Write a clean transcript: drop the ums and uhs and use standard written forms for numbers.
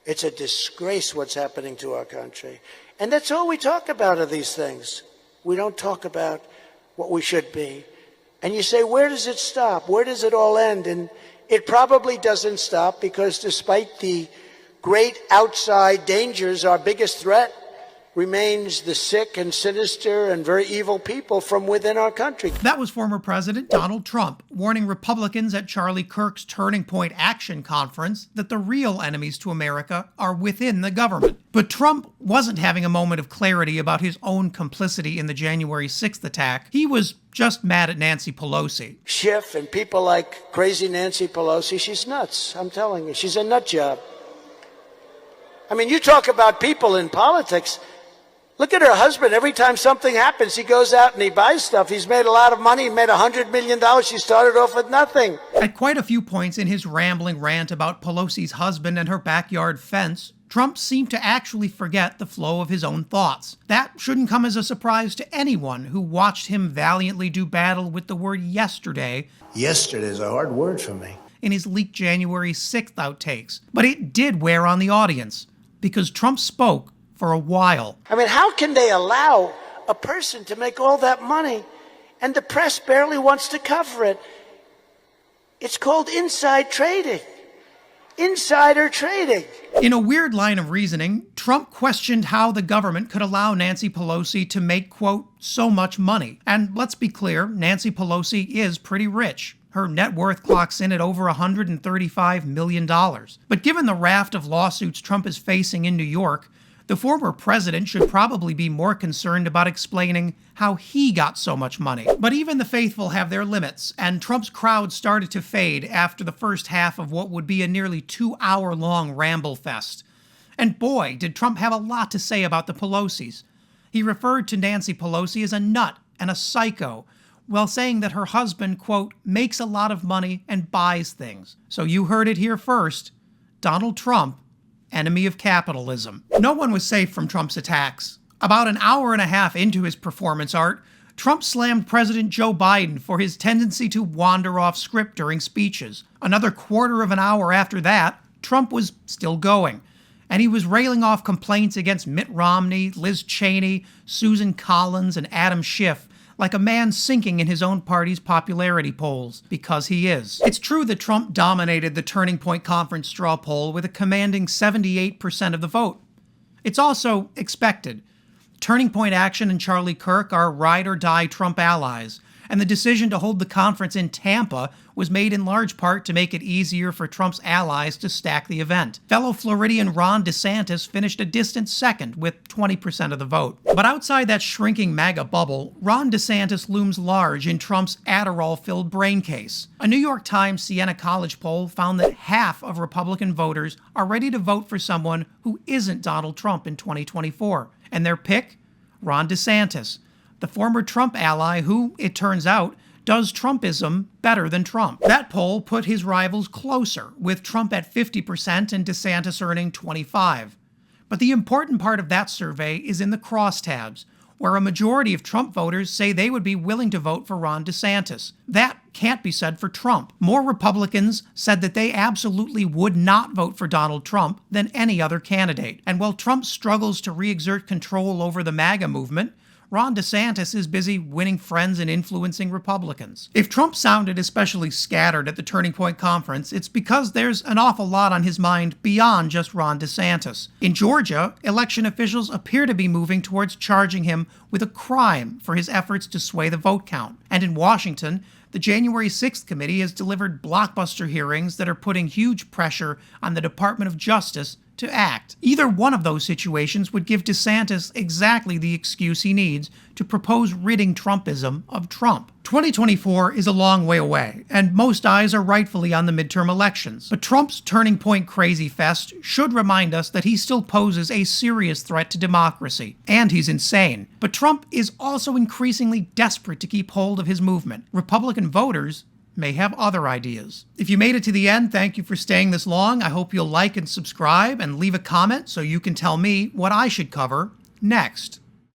It's a disgrace what's happening to our country. And that's all we talk about are these things. We don't talk about what we should be. And you say, where does it stop? Where does it all end? And it probably doesn't stop, because despite the great outside dangers, our biggest threat remains the sick and sinister and very evil people from within our country. That was former President Donald Trump warning Republicans at Charlie Kirk's Turning Point Action Conference that the real enemies to America are within the government. But Trump wasn't having a moment of clarity about his own complicity in the January 6th attack. He was just mad at Nancy Pelosi. Schiff and people like crazy Nancy Pelosi, she's nuts. I'm telling you, she's a nut job. I mean, you talk about people in politics. Look at her husband. Every time something happens, he goes out and he buys stuff. He's made a lot of money. He made $100 million. She started off with nothing. At quite a few points in his rambling rant about Pelosi's husband and her backyard fence, Trump seemed to actually forget the flow of his own thoughts. That shouldn't come as a surprise to anyone who watched him valiantly do battle with the word yesterday. Yesterday's a hard word for me. In his leaked January 6th outtakes. But it did wear on the audience, because Trump spoke for a while. I mean, how can they allow a person to make all that money and the press barely wants to cover it? It's called inside trading. Insider trading. In a weird line of reasoning, Trump questioned how the government could allow Nancy Pelosi to make, quote, so much money. And let's be clear, Nancy Pelosi is pretty rich. Her net worth clocks in at over $135 million. But given the raft of lawsuits Trump is facing in New York, the former president should probably be more concerned about explaining how he got so much money. But even the faithful have their limits, and Trump's crowd started to fade after the first half of what would be a nearly 2-hour-long ramble fest. And boy, did Trump have a lot to say about the Pelosis. He referred to Nancy Pelosi as a nut and a psycho, while saying that her husband, quote, makes a lot of money and buys things. So you heard it here first. Donald Trump, enemy of capitalism. No one was safe from Trump's attacks. About an hour and a half into his performance art, Trump slammed President Joe Biden for his tendency to wander off script during speeches. Another quarter of an hour after that, Trump was still going. And he was railing off complaints against Mitt Romney, Liz Cheney, Susan Collins, and Adam Schiff, like a man sinking in his own party's popularity polls, because he is. It's true that Trump dominated the Turning Point Conference straw poll with a commanding 78% of the vote. It's also expected. Turning Point Action and Charlie Kirk are ride-or-die Trump allies, and the decision to hold the conference in Tampa was made in large part to make it easier for Trump's allies to stack the event. Fellow Floridian Ron DeSantis finished a distant second with 20% of the vote. But outside that shrinking MAGA bubble, Ron DeSantis looms large in Trump's Adderall-filled brain case. A New York Times Siena College poll found that half of Republican voters are ready to vote for someone who isn't Donald Trump in 2024. And their pick? Ron DeSantis, the former Trump ally who, it turns out, does Trumpism better than Trump. That poll put his rivals closer, with Trump at 50% and DeSantis earning 25%. But the important part of that survey is in the crosstabs, where a majority of Trump voters say they would be willing to vote for Ron DeSantis. That can't be said for Trump. More Republicans said that they absolutely would not vote for Donald Trump than any other candidate. And while Trump struggles to re-exert control over the MAGA movement, Ron DeSantis is busy winning friends and influencing Republicans. If Trump sounded especially scattered at the Turning Point Conference, it's because there's an awful lot on his mind beyond just Ron DeSantis. In Georgia, election officials appear to be moving towards charging him with a crime for his efforts to sway the vote count. And in Washington, the January 6th committee has delivered blockbuster hearings that are putting huge pressure on the Department of Justice to act. Either one of those situations would give DeSantis exactly the excuse he needs to propose ridding Trumpism of Trump. 2024 is a long way away, and most eyes are rightfully on the midterm elections. But Trump's Turning Point Crazy Fest should remind us that he still poses a serious threat to democracy, and he's insane. But Trump is also increasingly desperate to keep hold of his movement. Republican voters may have other ideas. If you made it to the end, thank you for staying this long. I hope you'll like and subscribe and leave a comment so you can tell me what I should cover next.